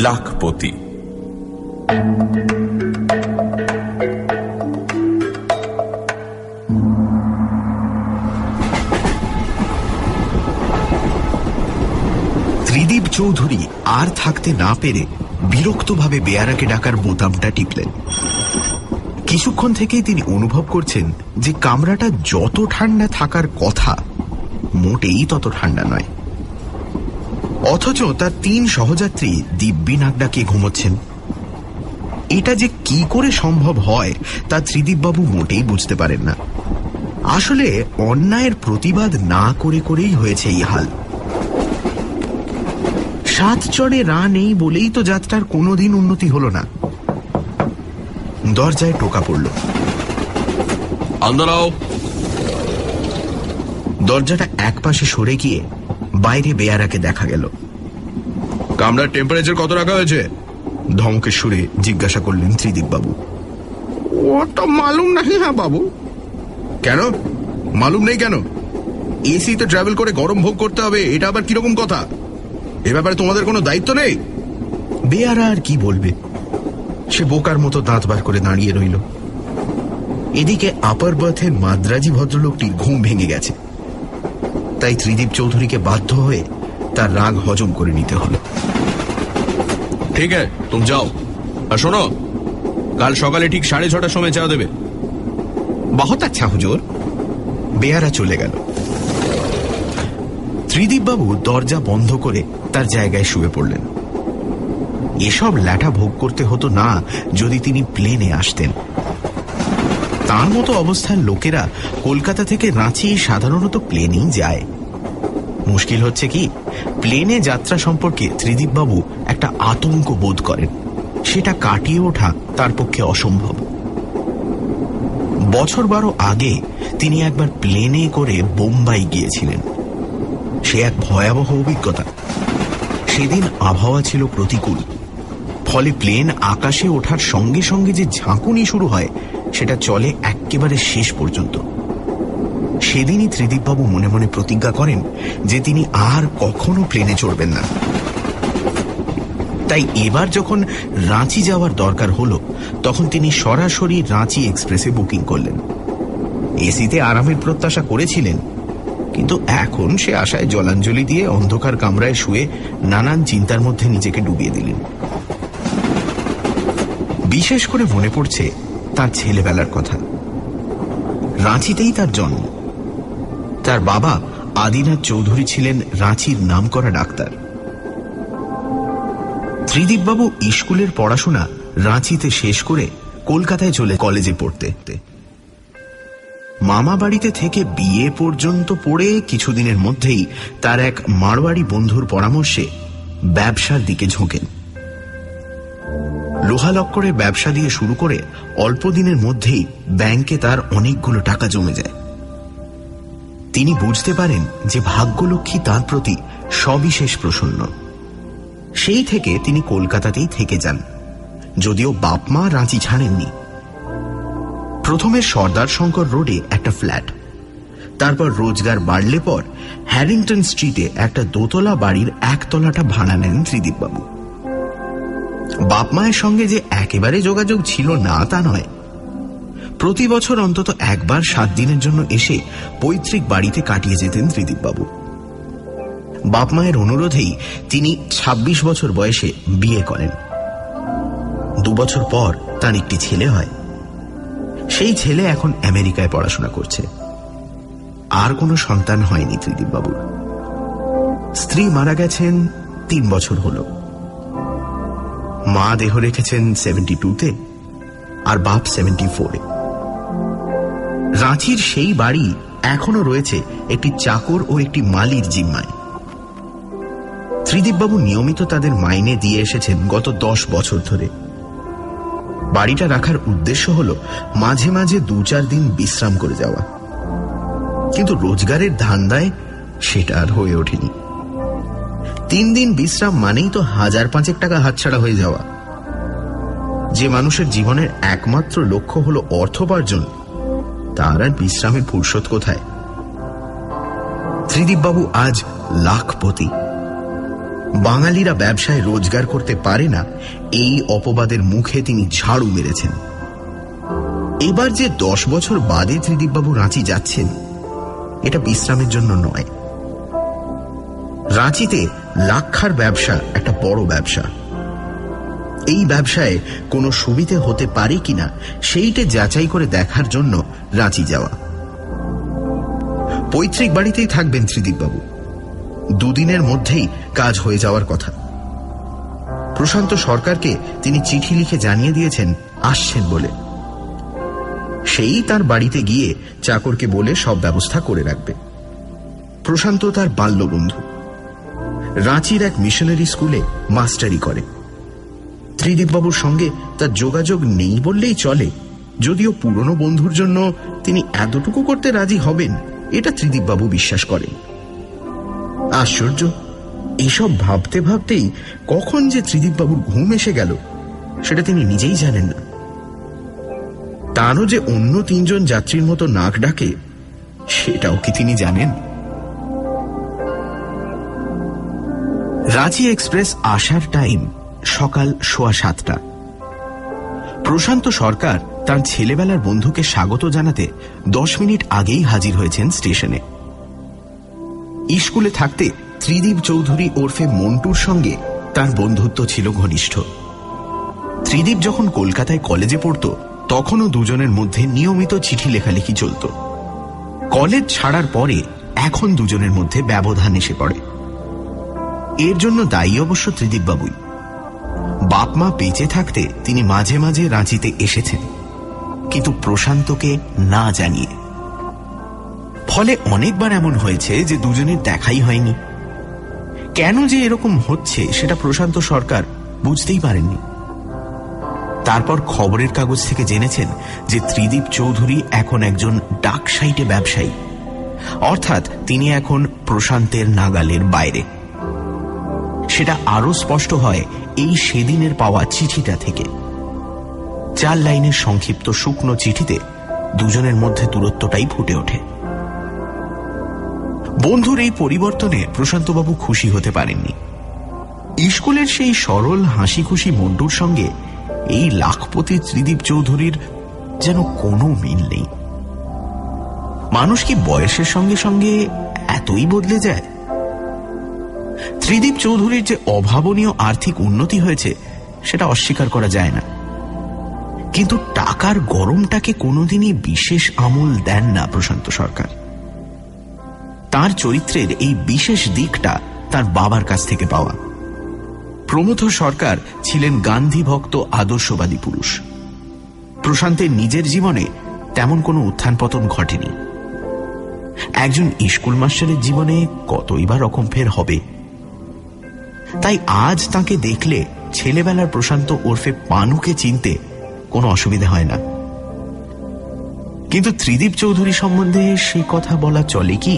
লাখপতি। ত্রিদীপ চৌধুরী আর থাকতে না পেরে বিরক্তভাবে বেয়ারাকে ডাকার বোতামটা টিপলেন। কিছুক্ষণ থেকেই তিনি অনুভব করছেন যে কামরাটা যত ঠান্ডা থাকার কথা মোটেই তত ঠান্ডা নয়, অথচ তার 3 সহযাত্রী দিব্যি নাক ডাকিয়ে ঘুমোচ্ছেন। এটা যে কি করে সম্ভব হয় তা ত্রিদীপবাবু মোটেই বুঝতে পারেন না। আসলে অন্যায়ের প্রতিবাদ না করে করেই হয়েছে এই হাল। 7 চড়ে রা নেই বলেই তো যাত্রার কোনোদিন উন্নতি হল না। দরজায় টোকা পড়ল। দরজাটা একপাশে সরে গিয়ে বাইরে বেয়ারাকে দেখা গেল। কামরার টেম্পারেচার কত রাখা হয়েছে? ধমকের সুরে জিজ্ঞাসা করলেন ত্রিদীপবাবু। ওটা মালুম নাহি। হ্যাঁ বাবু। কেন মালুম নেই কেন? এসিতে ট্রাভেল করে গরম ভোগ করতে হবে, এটা আবার কিরকম কথা? এ ব্যাপারে তোমাদের কোনো দায়িত্ব নেই? বেয়ারা আর কি বলবে, সে বোকার মতো দাঁত বার করে দাঁড়িয়ে রইল। এদিকে আপার বার্থে মাদ্রাজি ভদ্রলোকটির ঘুম ভেঙে গেছে, তাই ত্রিদীপ চৌধুরীকে বাধ্য হয়ে তার রাগ হজম করে নিতে হলো। ঠিক আছে, তুমি যাও। আর শোনো, কাল সকালে ঠিক 6:30টার সময় চা দেবে। বহুত আচ্ছা হুজুর। বেয়ারা চলে গেল। ত্রিদীপবাবু দরজা বন্ধ করে তার জায়গায় শুয়ে পড়লেন। এসব ল্যাঠা ভোগ করতে হতো না যদি তিনি প্লেনে আসতেন। তার মতো অবস্থার লোকেরা কলকাতা থেকে রাঁচি সাধারণত প্লেনেই যায়। মুশকিল হচ্ছে কি, প্লেনে যাত্রা সম্পর্কে ত্রিদীপবাবু একটা আতঙ্ক বোধ করেন। সেটা কাটিয়ে ওঠা তার পক্ষে অসম্ভব। বছর 12 আগে তিনি একবার প্লেনে করে বোম্বাই গিয়েছিলেন। সে এক ভয়াবহ অভিজ্ঞতা। সেদিন আবহাওয়া ছিল প্রতিকূল, ফলে প্লেন আকাশে ওঠার সঙ্গে সঙ্গে যে ঝাঁকুনি শুরু হয় সেটা চলে একেবারে শেষ পর্যন্ত। সেদিনই ত্রিদীপবাবু মনে মনে প্রতিজ্ঞা করেন যে তিনি আর কখনো প্লেনে চড়বেন না। তাই এবার যখন রাঁচি যাওয়ার দরকার হলো, তখন তিনি সরাসরি রাঁচি এক্সপ্রেসে বুকিং করলেন। এসিতে আরামের প্রত্যাশা করেছিলেন, কিন্তু এখন সে আশায় জলাঞ্জলি দিয়ে অন্ধকার কামরায় শুয়ে নানান চিন্তার মধ্যে নিজেকে ডুবিয়ে দিলেন। বিশেষ করে মনে পড়ছে তার ছেলেবেলার কথা। রাঁচিতেই তার জন্ম। তার বাবা আদিনাথ চৌধুরী ছিলেন রাঁচির নামকরা ডাক্তার। ত্রিদীপবাবু স্কুলের পড়াশোনা রাঁচিতে শেষ করে কলকাতায় চলে কলেজে পড়তে। মামা বাড়িতে থেকে বিয়ে পর্যন্ত পড়ে কিছুদিনের মধ্যেই তার এক মারোয়াড়ি বন্ধুর পরামর্শে ব্যবসার দিকে ঝোঁকেন। লোহালক্করের ব্যবসা দিয়ে শুরু করে অল্প দিনের মধ্যেই ব্যাংকে তার অনেকগুলো টাকা জমে যায়। তিনি বুঝতে পারেন যে ভাগ্যলক্ষ্মী তাঁর প্রতি সবিশেষ প্রসন্ন। সেই থেকে তিনি কলকাতাতেই থেকে যান, যদিও বাপমা রাঁচি ছাড়েননি। প্রথমে সর্দার শঙ্কর রোডে একটা ফ্ল্যাট, তারপর রোজগার বাড়লে পর হ্যারিংটন স্ট্রিটে একটা দোতলা বাড়ির 1 তলাটা ভাড়া নেন ত্রিদীপবাবু। বাপমায়ের সঙ্গে যে একেবারে যোগাযোগ ছিল না তা নয়, প্রতি বছর অন্তত একবার 7 দিনের জন্য এসে পৈতৃক বাড়িতে কাটিয়ে যেতেন ত্রিদীপবাবু। বাপমায়ের অনুরোধেই তিনি 26 বছর বয়সে বিয়ে করেন। 2 বছর পর তার একটি ছেলে হয়। সেই ছেলে এখন আমেরিকায় পড়াশোনা করছে। আর কোনো সন্তান হয়নি ত্রিদীপবাবুর। স্ত্রী মারা গেছেন 3 বছর হল। মা দেহ রেখেছেন 72-তে আর বাপ 74-এ। রাঁচির সেই বাড়ি এখনো রয়েছে একটি চাকর ও একটি মালির জিম্মায়। ত্রিদীপবাবু নিয়মিত তাদের মাইনে দিয়ে এসেছেন গত 10 বছর ধরে। বাড়িটা রাখার উদ্দেশ্য হল মাঝে মাঝে 2-4 দিন বিশ্রাম করে যাওয়া, কিন্তু রোজগারের ধান্দায় সেটা আর হয়ে ওঠেনি। 3 দিন বিশ্রাম মানেই তো 1000-5 টাকা হাতছাড়া হয়ে যাওয়া। যে মানুষের জীবনের একমাত্র লক্ষ্য হল অর্থোপার্জন, তার আর বিশ্রামের ফুরসত কোথায়? ত্রিদীপবাবু আজ লাখপতি। বাঙালিরা ব্যবসায় রোজগার করতে পারে না, এই অপবাদের মুখে তিনি ঝাড়ু মেরেছেন। এবার যে 10 বছর বাদে ত্রিদীপবাবু রাঁচি যাচ্ছেন, এটা বিশ্রামের জন্য নয়। রাঁচিতে লাক্ষার ব্যবসা একটা বড় ব্যবসা। এই ব্যবসায় কোনো সুবিধে হতে পারে কিনা সেইটা যাচাই করে দেখার জন্য রাঁচি যাওয়া। পৈতৃক বাড়িতেই থাকবেন ত্রিদীপবাবু। 2 দিনের মধ্যেই কাজ হয়ে যাওয়ার কথা। প্রশান্ত সরকারকে তিনি চিঠি লিখে জানিয়ে দিয়েছেন আসছেন বলে। সেই তার বাড়িতে গিয়ে চাকরকে বলে সব ব্যবস্থা করে রাখবে। প্রশান্ত তার বাল্যবন্ধু, রাঁচির এক মিশনারি স্কুলে মাস্টারি করে। ত্রিদীপবাবুর সঙ্গে তার যোগাযোগ নেই বললেই চলে, যদিও পুরনো বন্ধুর জন্য তিনি এতটুকু করতে রাজি হবেন এটা ত্রিদীপবাবু বিশ্বাস করেন। আশ্চর্য, এসব ভাবতে ভাবতেই কখন যে ত্রিদীপবাবুর ঘুম এসে গেল সেটা তিনি নিজেই জানেন না। তারও যে অন্য 3 জন যাত্রীর মতো নাক ডাকে সেটাও কি তিনি জানেন? রাঁচি এক্সপ্রেস আসার টাইম সকাল 7:15। প্রশান্ত সরকার তার ছেলেবেলার বন্ধুকে স্বাগত জানাতে 10 মিনিট আগেই হাজির হয়েছেন স্টেশনে। স্কুলে থাকতে ত্রিদীপ চৌধুরী ওরফে মন্টুর সঙ্গে তার বন্ধুত্ব ছিল ঘনিষ্ঠ। ত্রিদীপ যখন কলকাতায় কলেজে পড়ত তখনও দুজনের মধ্যে নিয়মিত চিঠি লেখালেখি চলত। কলেজ ছাড়ার পরে এখন দুজনের মধ্যে ব্যবধান এসে পড়ে। এর জন্য দায়ী অবশ্য ত্রিদীপবাবুই। বাপ মা বেঁচে থাকতে তিনি মাঝে মাঝে রাঁচিতে এসেছেন, কিন্তু প্রশান্তকে না জানিয়ে। ফলে অনেকবার এমন হয়েছে যে দুজনের দেখাই হয়নি। কেন যে এরকম হচ্ছে সেটা প্রশান্ত সরকার বুঝতেই পারেননি। তারপর খবরের কাগজ থেকে জেনেছেন যে ত্রিদীপ চৌধুরী এখন একজন ডাক সাইটে ব্যবসায়ী, অর্থাৎ তিনি এখন প্রশান্তের নাগালের বাইরে। সেটা আরো স্পষ্ট হয় এই সেদিনের পাওয়া চিঠিটা থেকে। 4 লাইনের সংক্ষিপ্ত শুকনো চিঠিতে দুজনের মধ্যে দূরত্বটাই ফুটে ওঠে। বন্ধুর এই পরিবর্তনে প্রশান্তবাবু খুশি হতে পারেননি। স্কুলের সেই সরল হাসি খুশি মন্টুর সঙ্গে এই লাখপতি ত্রিদীপ চৌধুরীর যেন কোনো মিল নেই। মানুষ কি বয়সের সঙ্গে সঙ্গে এতই বদলে যায়? ত্রিদীপ চৌধুরীর যে অভাবনীয় আর্থিক উন্নতি হয়েছে সেটা অস্বীকার করা যায় না, কিন্তু টাকার গরমটাকে কোনোদিনই বিশেষ আমল দেন না প্রশান্ত সরকার। তার চরিত্রের এই বিশেষ দিকটা তার বাবার কাছ থেকে পাওয়া। প্রমথ সরকার ছিলেন গান্ধী ভক্ত আদর্শবাদী পুরুষ। প্রশান্তের নিজের জীবনে তেমন কোনো উত্থান পতন ঘটেনি। একজন স্কুল মাস্টারের জীবনে কতই বা রকম ফের হবে। তাই আজ তাকে দেখলে ছেলেবেলার প্রশান্ত ওরফে পানুকে চিনতে কোনো অসুবিধা হয় না। কিন্তু ত্রিদীপ চৌধুরী সম্বন্ধে সেই কথা বলা চলে কি,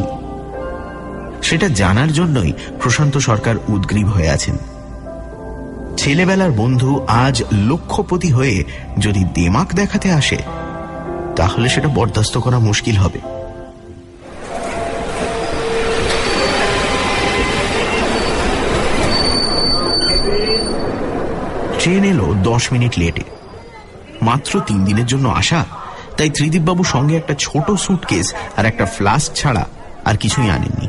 সেটা জানার জন্যই প্রশান্ত সরকার উদ্গ্রীব হয়ে আছেন। ছেলেবেলার বন্ধু আজ লক্ষপতি হয়ে যদি দেমাক দেখাতে আসে তাহলে সেটা বরদাস্ত করা মুশকিল হবে। ট্রেন এলো 10 মিনিট লেটে। মাত্র 3 দিনের জন্য আসা, তাই ত্রিদীপবাবু সঙ্গে একটা ছোট সুটকেস আর একটা ফ্লাস্ক ছাড়া আর কিছুই আনেননি।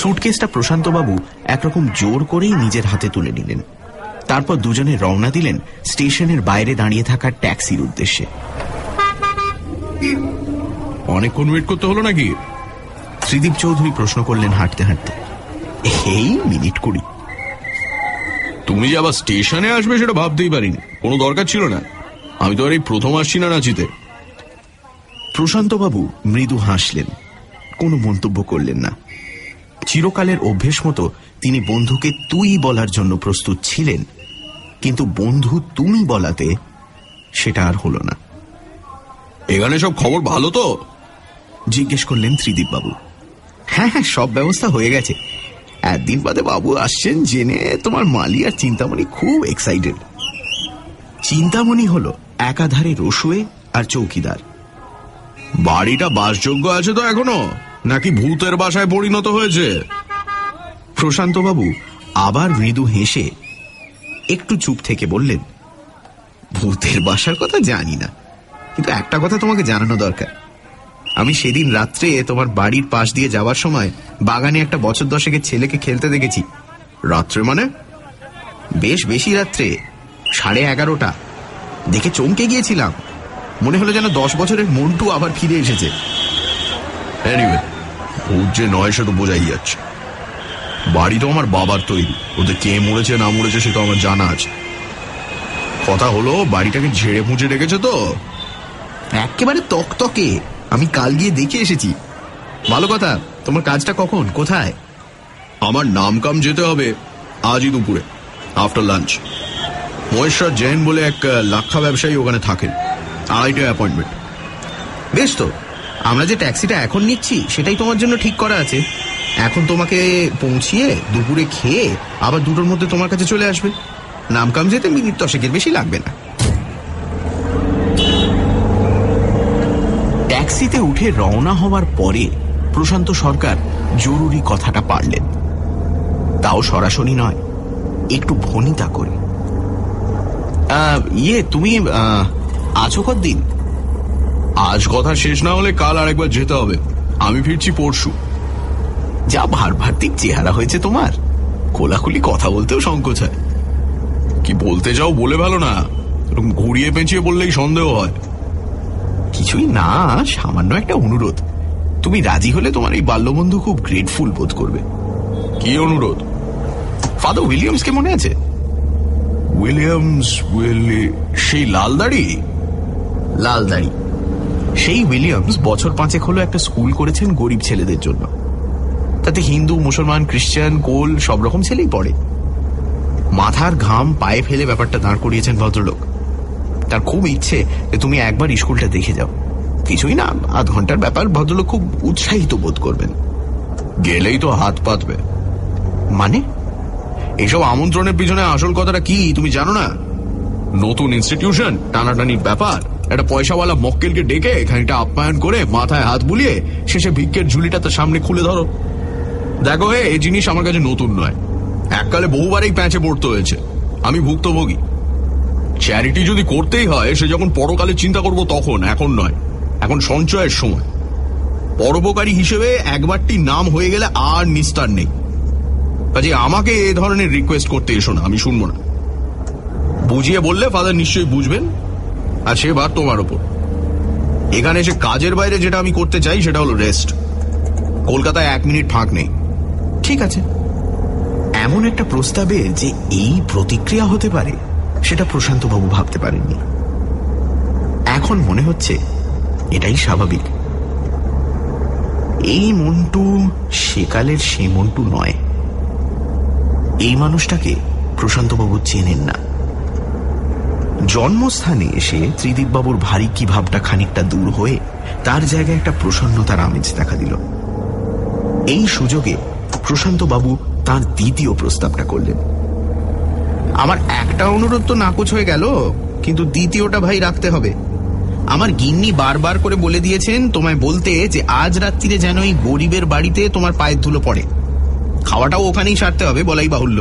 সুটকেসটা প্রশান্তবাবু একরকম জোর করেই নিজের হাতে তুলে নিলেন। তারপর দুজনে রওনা দিলেন স্টেশনের বাইরে দাঁড়িয়ে থাকা ট্যাক্সির উদ্দেশ্যে। অনেকক্ষণ ওয়েট করতে হলো নাকি? ত্রিদীপ চৌধুরী প্রশ্ন করলেন হাঁটতে হাঁটতে। এই মিনিট 20। তুমি যে আবার স্টেশনে আসবে সেটা ভাবতেই পারিনি, কোনো দরকার ছিল না। আমি তো আর এই প্রথম আসছি না রাঁচিতে। প্রশান্তবাবু মৃদু হাসলেন, কোনো মন্তব্য করলেন না। চিরকালের অভ্যেস মতো তিনি বন্ধুকে তুই বলার জন্য প্রস্তুত ছিলেন, কিন্তু বন্ধু তুমি বলাতে সেটা আর হল না। এখানে সব খবর ভালো তো? জিজ্ঞেস করলেন ত্রিদীপবাবু। হ্যাঁ হ্যাঁ, সব ব্যবস্থা হয়ে গেছে। একদিন বাদে বাবু আসছেন জেনে তোমার মালি আর চিন্তামণি খুব এক্সাইটেড। চিন্তামণি হল একাধারে রসুয়ে আর চৌকিদার। বাড়িটা বাসযোগ্য আছে তো এখনো, নাকি ভূতের বাসায় পরিণত হয়েছে? প্রশান্তবাবু আবার মৃদু হেসে একটু চুপ থেকে বললেন, ভূতের বাসার কথা জানি না, কিন্তু একটা কথা তোমাকে জানানো দরকার। আমি সেদিন রাত্রে তোমার বাড়ির পাশ দিয়ে যাওয়ার সময় বাগানে একটা বছর 10-এর ছেলেকে খেলতে দেখেছি। রাত্রে মানে? বেশ বেশি রাত্রে, 11:30। দেখে চমকে গিয়েছিলাম, মনে হলো যেন 10 বছরের মন্টু আবার ফিরে এসেছে। এনিওয়ে, ভূত যে নয় সে তো বোঝাই যাচ্ছে। বাড়ি তো আমার বাবার তৈরি, ওদের কে মরেছে না মরেছে সে তো আমার জানা আছে। কথা হলো বাড়িটাকে ঝেড়ে মুছে রেখেছে তো? একেবারে তকতকে, আমি কাল গিয়ে দেখে এসেছি। ভালো কথা, তোমার কাজটা কখন, কোথায়? আমার নাম কাম যেতে হবে আজই দুপুরে, আফটার লাঞ্চ। মহেশ্বর জৈন বলে এক লাক্ষা ব্যবসায়ী ওখানে থাকেন, 2:30টায় অ্যাপয়েন্টমেন্ট। বেশ তো, আমরা যে ট্যাক্সিটা এখন নিচ্ছি সেটাই তোমার জন্য ঠিক করা আছে। এখন তোমাকে পৌঁছিয়ে দুপুরে খেয়ে আবার 2টোর মধ্যে তোমার কাছে চলে আসবে। নামকাম যেতে মিনিট 10-এর বেশি লাগবে না। ট্যাক্সিতে উঠে রওনা হওয়ার পরে প্রশান্ত সরকার জরুরি কথাটা পারলেন, তাও সরাসরি নয়, একটু ভনিতা করে। তুমি আছো কতদিন? আজ কথা শেষ না হলে কাল আরেকবার যেতে হবে, আমি ফিরছি পরশু। যা ভারভার্তিক চেহারা হয়েছে তোমার, খোলাখুলি কথা বলতেও সংকোচ হয়। কি বলতে চাও বলে ভালো না, এরকম ঘুরিয়ে পেঁচিয়ে বললেই সন্দেহ হয়। কিছুই না, সামান্য একটা অনুরোধ। তুমি রাজি হলে তোমার এই বাল্যবন্ধু খুব গ্রেটফুল বোধ করবে। কি অনুরোধ? ফাদার উইলিয়ামসকে মনে আছে? উইলিয়ামস? সেই লাল দাড়ি? লাল দাড়ি। সেই উইলিয়ামস বছর 5 হলো একটা স্কুল করেছেন গরিব ছেলেদের জন্য। তাতে হিন্দু, মুসলমান, খ্রিস্টান, কোল সব রকম ছেলেই পড়ে। মাথার ঘাম পায়ে ফেলে ব্যাপারটা দাঁড় করিয়েছেন ভদ্রলোক। তার খুব ইচ্ছে যে তুমি একবার স্কুলটা দেখে যাও। কিছুই না, আধ ঘন্টার ব্যাপার। ভদ্রলোক খুব উৎসাহিত বোধ করবেন। গেলেই তো হাত পাতবে। মানে? এইসব আমন্ত্রণের পিছনে আসল কথাটা কি তুমি জানো না? নতুন ইনস্টিটিউশন, টানাটানির ব্যাপার, একটা পয়সাওয়ালা মক্কেলকে ডেকে খানিকটা আপ্যায়ন করে মাথায় হাত বুলিয়ে শেষে ভিক্ষের ঝুলিটা তার সামনে খুলে ধরো। দেখো এই জিনিস আমার কাছে নতুন নয়, এককালে বহুবারই প্যাঁচে পড়তে হয়েছে। আমি ভুক্তভোগী। চ্যারিটি যদি করতেই হয় সে যখন পরকালে চিন্তা করব তখন, এখন নয়। এখন সঞ্চয়ের সময়। পরোপকারী হিসেবে একবারটি নাম হয়ে গেলে আর নিস্তার নেই। কাজে আমাকে এ ধরনের রিকোয়েস্ট করতে এসো না, আমি শুনবো না। বুঝিয়ে বললে ফাদার নিশ্চয়ই বুঝবেন, আর সে বার তোমার ওপর। এখানে এসে কাজের বাইরে যেটা আমি করতে চাই সেটা হলো রেস্ট। কলকাতায় 1 মিনিট ফাঁক নেই। ঠিক আছে। এমন একটা প্রস্তাবে যে এই প্রতিক্রিয়া হতে পারে সেটা প্রশান্তবাবু ভাবতে পারেননি। এখন মনে হচ্ছে এটাই স্বাভাবিক। এই মন্টু সেকালের সে মন্টু নয়। এই মানুষটাকে প্রশান্তবাবু চেনেন না। জন্মস্থানে এসে ত্রিদীপবাবুর ভারী কি ভাবটা খানিকটা দূর হয়ে তার জায়গায় একটা প্রসন্নতার আমেজ দেখা দিল। এই সুযোগে প্রশান্তবাবু তার দ্বিতীয় প্রস্তাবটা করলেন। আমার একটা অনুরোধ তো নাকচ হয়ে গেল, কিন্তু দ্বিতীয়টা ভাই রাখতে হবে। আমার গিন্নি বারবার করে বলে দিয়েছেন তোমায় বলতে যে আজ রাত্রিরে যেন এই গরিবের বাড়িতে তোমার পায়ের ধুলো পড়ে। খাওয়াটাও ওখানেই সারতে হবে, বলাই বাহুল্য।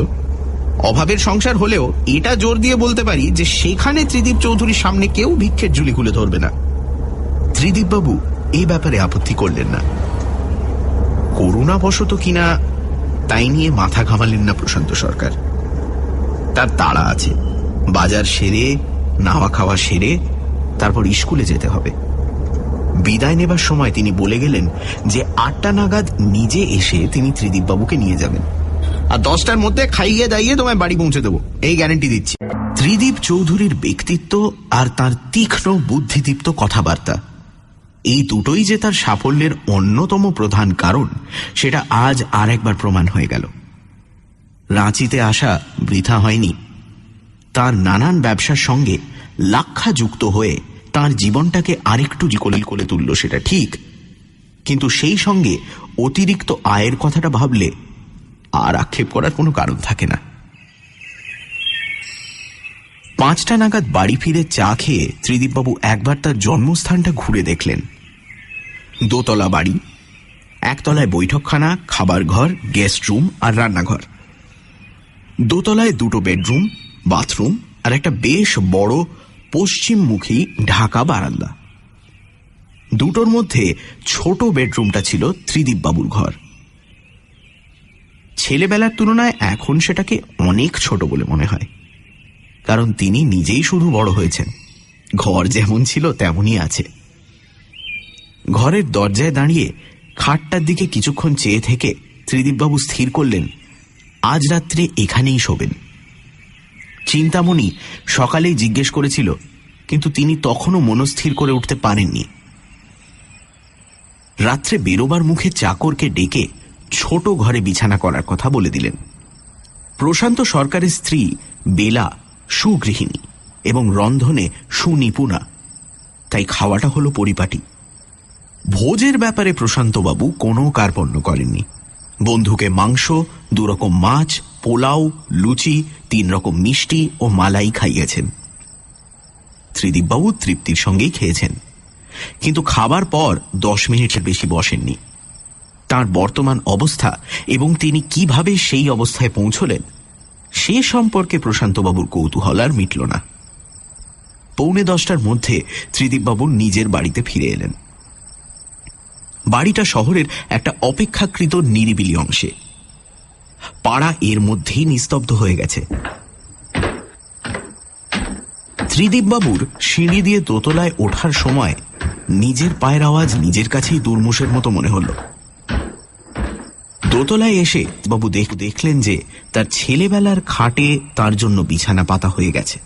অভাবের সংসার হলেও এটা জোর দিয়ে বলতে পারি যে সেখানে ত্রিদীপ চৌধুরীর সামনে কেউ ভিক্ষের ঝুলি খুলে ধরবে না। ত্রিদীপবাবু এই ব্যাপারে আপত্তি করলেন না। করুণাবশত কিনা তাই নিয়ে মাথা ঘামালেন না প্রশান্ত সরকার। তার তাড়া আছে, বাজার সেরে নাওয়া খাওয়া সেরে তারপর স্কুলে যেতে হবে। বিদায় নেবার সময় তিনি বলে গেলেন যে 8টা নাগাদ নিজে এসে তিনি ত্রিদীপবাবুকে নিয়ে যাবেন, আর 10টার মধ্যে খাইয়ে দাইয়ে তোমায় বাড়ি পৌঁছে দেবো, এই গ্যারান্টি দিচ্ছি। ত্রিদীপ চৌধুরীর ব্যক্তিত্ব আর তার তীক্ষ্ণ বুদ্ধিদীপ্ত কথাবার্তা, এই দুটোই যে তার সাফল্যের অন্যতম প্রধান কারণ সেটা আজ আর একবার প্রমাণ হয়ে গেল। রাঁচিতে আসা বৃথা হয়নি। তার নানান ব্যবসার সঙ্গে লাক্ষা যুক্ত হয়ে তার জীবনটাকে আরেকটু জিকলিল করে তুলল, সেটা ঠিক, কিন্তু সেই সঙ্গে অতিরিক্ত আয়ের কথাটা ভাবলে আর আক্ষেপ করার কোনো কারণ থাকে না। 5টা নাগাদ বাড়ি ফিরে চা খেয়ে ত্রিদীপবাবু একবার তার জন্মস্থানটা ঘুরে দেখলেন। দোতলা বাড়ি, একতলায় বৈঠকখানা, খাবার ঘর, গেস্ট রুম আর রান্নাঘর। দোতলায় দুটো বেডরুম, বাথরুম আর একটা বেশ বড় পশ্চিমমুখী ঢাকা বারান্দা। দুটোর মধ্যে ছোট বেডরুমটা ছিল ত্রিদীপবাবুর ঘর। ছেলেবেলার তুলনায় এখন সেটাকে অনেক ছোট বলে মনে হয়, কারণ তিনি নিজেই শুধু বড় হয়েছেন। ঘর যেমন ছিল তেমনই আছে। ঘরের দরজায় দাঁড়িয়ে খাটটার দিকে কিছুক্ষণ চেয়ে থেকে ত্রিদীপবাবু স্থির করলেন আজ রাত্রে এখানেই শোবেন। চিন্তামণি সকালেই জিজ্ঞেস করেছিল, কিন্তু তিনি তখনও মনস্থির করে উঠতে পারেননি। রাত্রে বেরোবার মুখে চাকরকে ডেকে ছোট ঘরে বিছানা করার কথা বলে দিলেন। প্রশান্ত সরকারের স্ত্রী বেলা সুগৃহিণী এবং রন্ধনে সুনিপুণা, তাই খাওয়াটা হলো পরিপাটি। ভোজের ব্যাপারে প্রশান্তবাবু কোনো কার্পণ্য করেননি। বন্ধুকে মাংস, 2 রকম মাছ, পোলাও, লুচি, 3 রকম মিষ্টি ও মালাই খাইয়েছেন। ত্রিদীপবাবু তৃপ্তির সঙ্গেই খেয়েছেন, কিন্তু খাবার পর 10 মিনিটের বেশি বসেননি। তাঁর বর্তমান অবস্থা এবং তিনি কিভাবে সেই অবস্থায় পৌঁছলেন সে সম্পর্কে প্রশান্তবাবুর কৌতূহল আর মিটল না। 9:45টার মধ্যে ত্রিদীপবাবু নিজের বাড়িতে ফিরে এলেন। বাড়িটা শহরের একটা অপেক্ষাকৃত নিরিবিলি অংশে। পাড়া এর মধ্যেই নিস্তব্ধ হয়ে গেছে। ত্রিদীপবাবুর সিঁড়ি দিয়ে দোতলায় ওঠার সময় নিজের পায়ের আওয়াজ নিজের কাছেই দুর্মুষের মতো মনে হল। দোতলায় এসে বাবু দেখলেন যে তার ছেলেবেলার খাটে তার জন্য বিছানা পাতা হয়ে গেছে।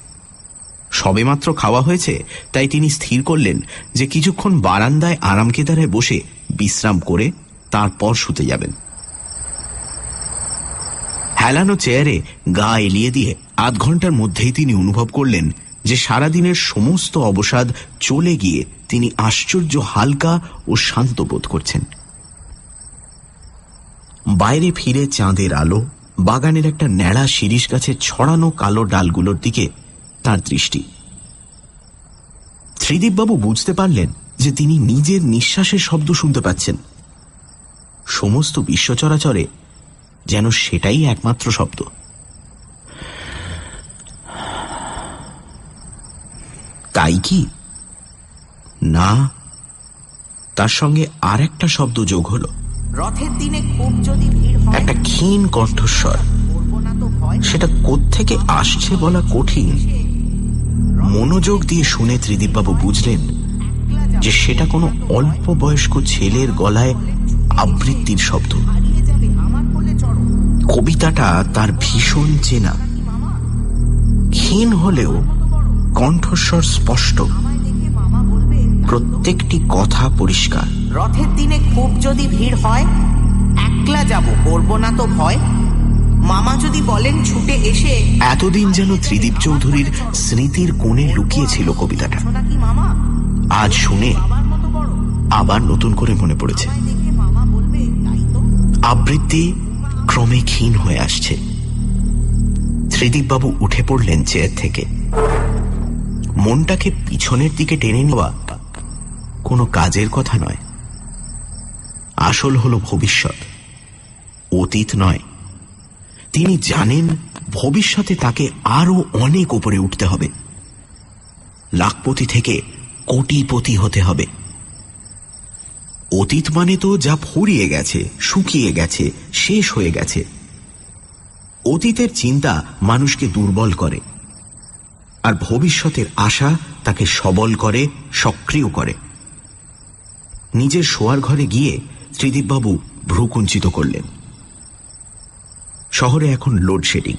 সবেমাত্র খাওয়া হয়েছে, তাই তিনি স্থির করলেন যে কিছুক্ষণ বারান্দায় আরাম কেদারায় বসে বিশ্রাম করে তারপর শুতে যাবেন। হেলানো চেয়ারে গা এলিয়ে দিয়ে 8 ঘন্টার মধ্যেই তিনি অনুভব করলেন যে সারাদিনের সমস্ত অবসাদ চলে গিয়ে তিনি আশ্চর্য হালকা ও শান্ত বোধ করছেন। বাইরে ফিরে চাঁদের আলো, বাগানের একটা ন্যাড়া শিরীষ গাছের ছড়ানো কালো ডালগুলোর দিকে তার দৃষ্টি। ত্রিদীপবাবু বুঝতে পারলেন যে তিনি নিজের নিঃশ্বাসের শব্দ শুনতে পাচ্ছেন। সমস্ত বিশ্ব চরাচরে যেন সেটাই একমাত্র শব্দ। তাই কি না, তার সঙ্গে আর একটা শব্দ যোগ হল। রথের দিনে খুব যদি ভিড় হয়, একটা ক্ষীণ কণ্ঠস্বর। সেটা কোত্থেকে আসছে বলা কঠিন। মনোযোগ দিয়ে শুনে ত্রিদীপবাবু বুঝলেন যে সেটা কোনো অল্প বয়স্ক ছেলের গলায় আবৃত্তির শব্দ। কবিতাটা তার ভীষণ চেনা। ক্ষীণ হলেও কণ্ঠস্বর স্পষ্ট, প্রত্যেকটি কথা পরিষ্কার। রথের দিনে খুব যদি ভিড় হয়, একলা যাব, করবো না তো ভয়। মামা যদি বলেন ছুটে এসে। এতদিন যেন ত্রিদীপ চৌধুরীর স্মৃতির কোণে লুকিয়েছিল কবিতাটা। আজ শুনে আবার নতুন করে মনে পড়েছে। আবৃত্তি ক্রমে ক্ষীণ হয়ে আসছে। ত্রিদীপবাবু উঠে পড়লেন চেয়ার থেকে। মনটাকে পিছনের দিকে টেনে নেওয়া কোনো কাজের কথা নয়। আসল হলো ভবিষ্যৎ, অতীত নয়। তিনি জানেন ভবিষ্যতে তাকে আরো অনেক উপরে উঠতে হবে। লাখপতি থেকে কোটিপতি হতে হবে। অতীত মানে তো যা ফুরিয়ে গেছে, শুকিয়ে গেছে, শেষ হয়ে গেছে। অতীতের চিন্তা মানুষকে দুর্বল করে, আর ভবিষ্যতের আশা তাকে সবল করে, সক্রিয় করে। নিজের শোয়ার ঘরে গিয়ে ত্রিদীপবাবু ভ্রুকুঞ্চিত করলেন। শহরে এখন লোডশেডিং।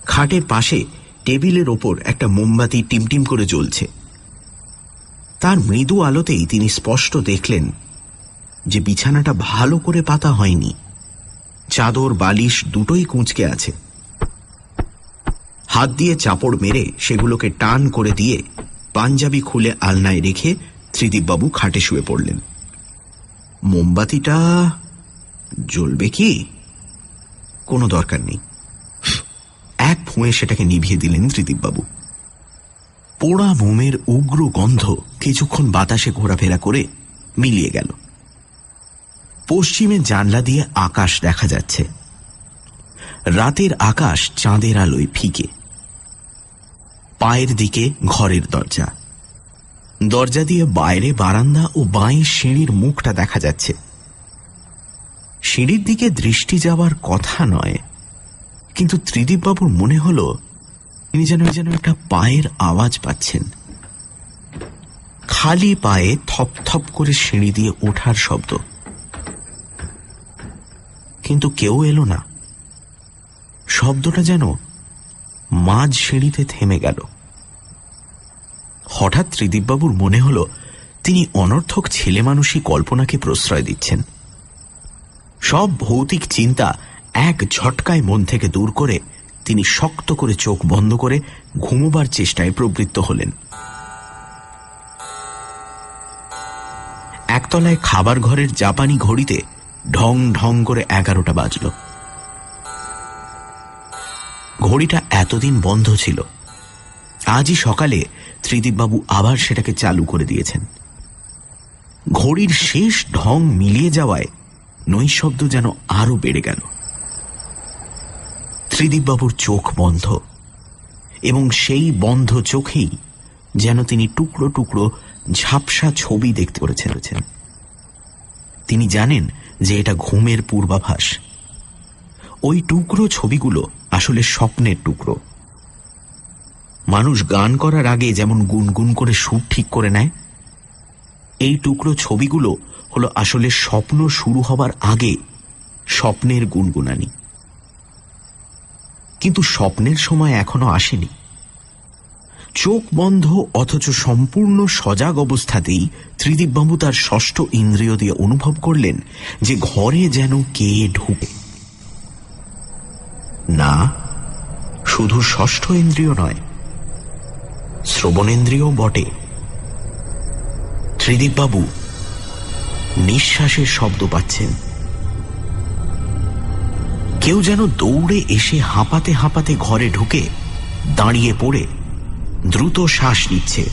খাটের পাশে টেবিলের ওপর একটা মোমবাতি টিমটিম করে জ্বলছে। তার মৃদু আলোতেই তিনি স্পষ্ট দেখলেন যে বিছানাটা ভালো করে পাতা হয়নি। চাদর বালিশ দুটোই কুঁচকে আছে। হাত দিয়ে চাপড় মেরে সেগুলোকে টান করে দিয়ে পাঞ্জাবি খুলে আলনায় রেখে ত্রিদীপবাবু খাটে শুয়ে পড়লেন। মোমবাতিটা জ্বলবে কি? কোনো দরকার নেই। এক ফুঁয়ে সেটাকে নিভিয়ে দিলেন ত্রিদীপবাবু। পোড়া মোমের উগ্র গন্ধ কিছুক্ষণ বাতাসে ঘোরাফেরা করে মিলিয়ে গেল। পশ্চিমের জানলা দিয়ে আকাশ দেখা যাচ্ছে। রাতের আকাশ চাঁদের আলোয় ফিকে। পায়ের দিকে ঘরের দরজা, দরজা দিয়ে বাইরে বারান্দা ও বাঁয়ের সিঁড়ির মুখটা দেখা যাচ্ছে। সিঁড়ির দিকে দৃষ্টি যাবার কথা নয়, কিন্তু ত্রিদীপবাবুর মনে হল তিনি যেন একটা পায়ের আওয়াজ পাচ্ছেন। খালি পায়ে থপথপ করে সিঁড়ি দিয়ে ওঠার শব্দ, কিন্তু কেউ এলো না। শব্দটা যেন মাঝ সিঁড়িতে থেমে গেল। হঠাৎ ত্রিদীপবাবুর মনে হল তিনি অনর্থক ছেলে মানুষই কল্পনাকে প্রশ্রয় দিচ্ছেন। সব ভৌতিক চিন্তা এক ঝটকায় মন থেকে দূর করে তিনি শক্ত করে চোখ বন্ধ করে ঘুমোবার চেষ্টায় প্রবৃত্ত হলেন। একতলায় খাবার ঘরের জাপানি ঘড়িতে ঢং ঢং করে 11টা বাজল। ঘড়িটা এতদিন বন্ধ ছিল, আজই সকালে ত্রিদীপবাবু আবার সেটাকে চালু করে দিয়েছেন। ঘড়ির শেষ ঢং মিলিয়ে যাওয়ায় নৈশব্দ যেন আরো বেড়ে গেল। ত্রিদীপবাবুর চোখ বন্ধ, এবং সেই বন্ধ চোখেই যেন তিনি টুকরো টুকরো ঝাপসা ছবি দেখতে পেরেছেন। তিনি জানেন যে এটা ঘুমের পূর্বাভাস। ওই টুকরো ছবিগুলো আসলে স্বপ্নের টুকরো। মানুষ গান করার আগে যেমন গুনগুন করে সুর ঠিক করে নেয়, এই টুকরো ছবিগুলো হলো আসলে স্বপ্ন শুরু হবার আগে স্বপ্নের গুনগুনানি। কিন্তু স্বপ্নের সময় এখনো আসেনি। চোখ বন্ধ অথচ সম্পূর্ণ সজাগ অবস্থাতেই ত্রিদীপবাবু তার ষষ্ঠ ইন্দ্রিয় দিয়ে অনুভব করলেন যে ঘরে যেন কে ঢুকে। না, শুধু ষষ্ঠ ইন্দ্রিয় নয়, শ্রবণেন্দ্রিয় বটে। ত্রিদীপবাবু নিঃশ্বাসের শব্দ পাচ্ছেন। কেউ যেন দৌড়ে এসে হাঁপাতে হাঁপাতে ঘরে ঢুকে দাঁড়িয়ে পড়ে দ্রুত শ্বাস নিচ্ছে।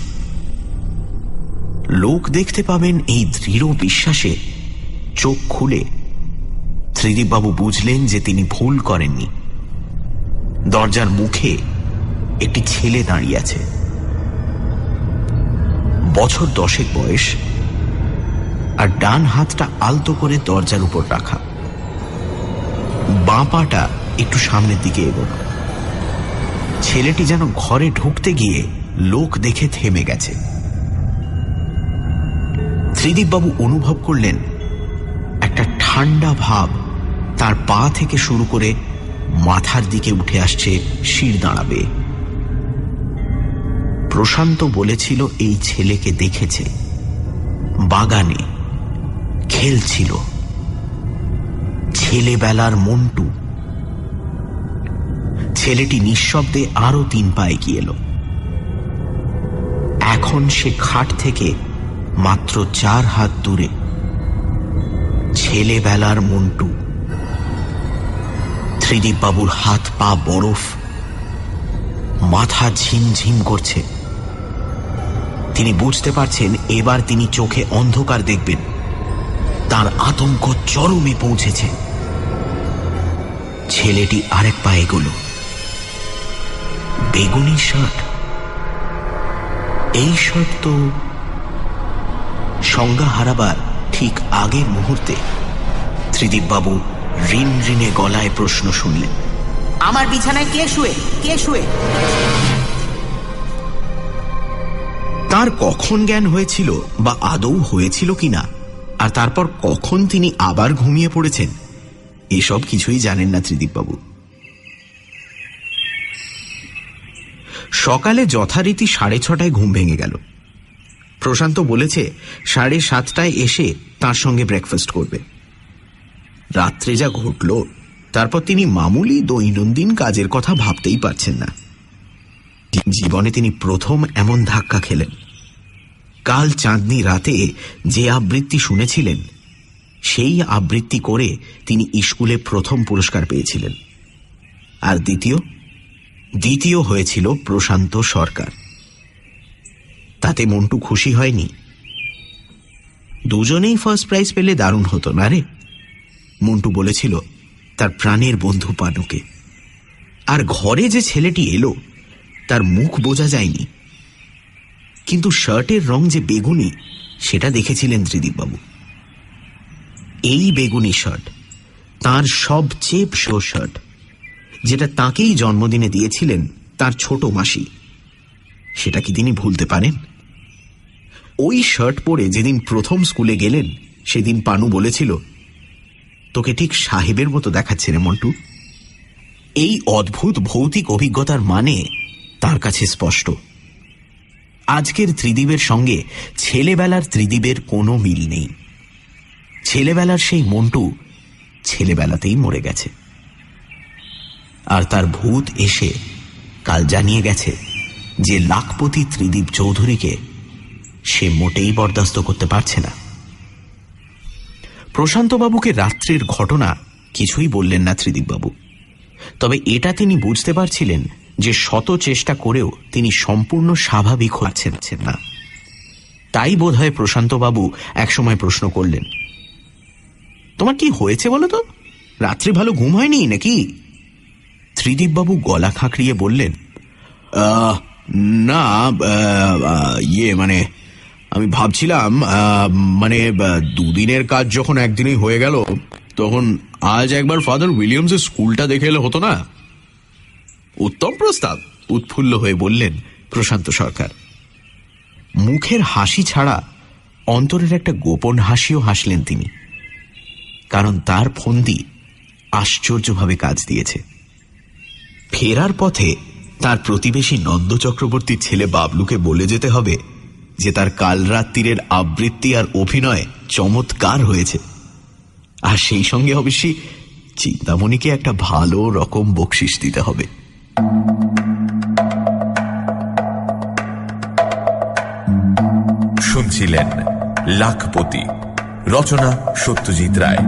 লোক দেখতে পাবেন এই দৃঢ় বিশ্বাসে চোখ খুলে ত্রিদীপবাবু বুঝলেন যে তিনি ভুল করেননি। দরজার মুখে একটি ছেলে দাঁড়িয়ে আছে। বছর 10 বয়স, আর ডান হাতটা আলতো করে দরজার উপর রাখা, বাঁ পাটা একটু সামনের দিকে এগোনো। ছেলেটি যেন ঘরে ঢুকতে গিয়ে লোক দেখে থেমে গেছে। ত্রিদীপবাবু অনুভব করলেন একটা ঠান্ডা ভাব তার পা থেকে শুরু করে মাথার দিকে উঠে আসছে শির দাঁড়াবে। প্রশান্ত বলেছিল এই ছেলেকে দেখেছে, বাগানে খেলছিল, ছেলেবেলার মন্টু। ছেলেটি নিঃশব্দে আরো 3 পা এগিয়ে এলো। এখন সে খাট থেকে মাত্র 4 হাত দূরে। ছেলেবেলার মন্টু। ত্রিদীপবাবুর হাত পা বরফ, মাথা ঝিমঝিম করছে। তিনি বুঝতে পারছেন এবার তিনি চোখে অন্ধকার দেখবেন। তার আতঙ্ক চরমে পৌঁছেছে। ছেলেটি আরেক পা এগোলো। বেগুনি শার্ট, এই শার্ট তো সংজ্ঞা হারাবার ঠিক আগের মুহূর্তে ত্রিদীপবাবু রিন রিনে গলায় প্রশ্ন শুনলেন, আমার বিছানায় কে শুয়ে? কে শুয়ে? তার কখন জ্ঞান হয়েছিল বা আদৌ হয়েছিল কিনা, আর তারপর কখন তিনি আবার ঘুমিয়ে পড়েছেন, এসব কিছুই জানেন না ত্রিদীপবাবু। সকালে যথারীতি 6:30টায় ঘুম ভেঙে গেল। প্রশান্ত বলেছে 7:30টায় এসে তার সঙ্গে ব্রেকফাস্ট করবে। রাত্রে যা ঘটল, তারপর তিনি মামুলি দৈনন্দিন কাজের কথা ভাবতেই পারছেন না। জীবনে তিনি প্রথম এমন ধাক্কা খেলেন। কাল চাঁদনি রাতে যে আবৃত্তি শুনেছিলেন, সেই আবৃত্তি করে তিনি স্কুলে প্রথম পুরস্কার পেয়েছিলেন। আর দ্বিতীয় হয়েছিল প্রশান্ত সরকার। তাতে মন্টু খুশি হয়নি। দুজনেই ফার্স্ট প্রাইজ পেলে দারুণ হতো না রে? মন্টু বলেছিল তার প্রাণের বন্ধু পানুকে। আর ঘরে যে ছেলেটি এলো তার মুখ বোঝা যায়নি, কিন্তু শার্টের রং যে বেগুনি সেটা দেখেছিলেন ত্রিদীপবাবু। এই বেগুনি শার্ট তাঁর সবচেয়ে প্রিয় শার্ট, যেটা তাঁকেই জন্মদিনে দিয়েছিলেন তার ছোট মাসি। সেটা কি তিনি ভুলতে পারেন? ওই শার্ট পরে যেদিন প্রথম স্কুলে গেলেন সেদিন পানু বলেছিল, তোকে ঠিক সাহেবের মতো দেখাচ্ছে রে মন্টু। এই অদ্ভুত ভৌতিক অভিজ্ঞতার মানে তার কাছে স্পষ্ট। আজকের ত্রিদীপের সঙ্গে ছেলেবেলার ত্রিদীপের কোনো মিল নেই। ছেলেবেলার সেই মন্টু ছেলেবেলাতেই মরে গেছে, আর তার ভূত এসে কাল জানিয়ে গেছে যে লাখপতি ত্রিদীপ চৌধুরীকে সে মোটেই বরদাস্ত করতে পারছে না। প্রশান্তবাবুকে রাত্রির ঘটনা কিছুই বললেন না ত্রিদীপবাবু, তবে এটা তিনি বুঝতে পারছিলেন যে শত চেষ্টা করেও তিনি সম্পূর্ণ স্বাভাবিক হচ্ছেন না। তাই বোধহয় প্রশান্তবাবু একসময় প্রশ্ন করলেন, তোমার কি হয়েছে বলো তো? রাত্রে ভালো ঘুম হয়নি নাকি? ত্রিদীপবাবু গলা খাঁকড়িয়ে বললেন, না, মানে আমি ভাবছিলাম, মানে দুদিনের কাজ যখন একদিনেই হয়ে গেল, তখন আজ একবার ফাদার উইলিয়ামসের স্কুলটা দেখে এলে হতো না? উত্তম প্রস্তাব, উৎফুল্ল হয়ে বললেন প্রশান্ত সরকার। মুখের হাসি ছাড়া অন্তরের একটা গোপন হাসিও হাসলেন তিনি, কারণ তার ফন্দি আশ্চর্যভাবে কাজ দিয়েছে। ফেরার পথে তার প্রতিবেশী নন্দ চক্রবর্তীর ছেলে বাবলুকে বলে যেতে হবে যে তার কাল রাত্রিরের আবৃত্তি আর অভিনয় চমৎকার হয়েছে, আর সেই সঙ্গে অবশ্যই চিন্তামণিকে একটা ভালো রকম বকশিস দিতে হবে। শুনছিলেন লাখপতি, রচনা সত্যজিৎ রায়,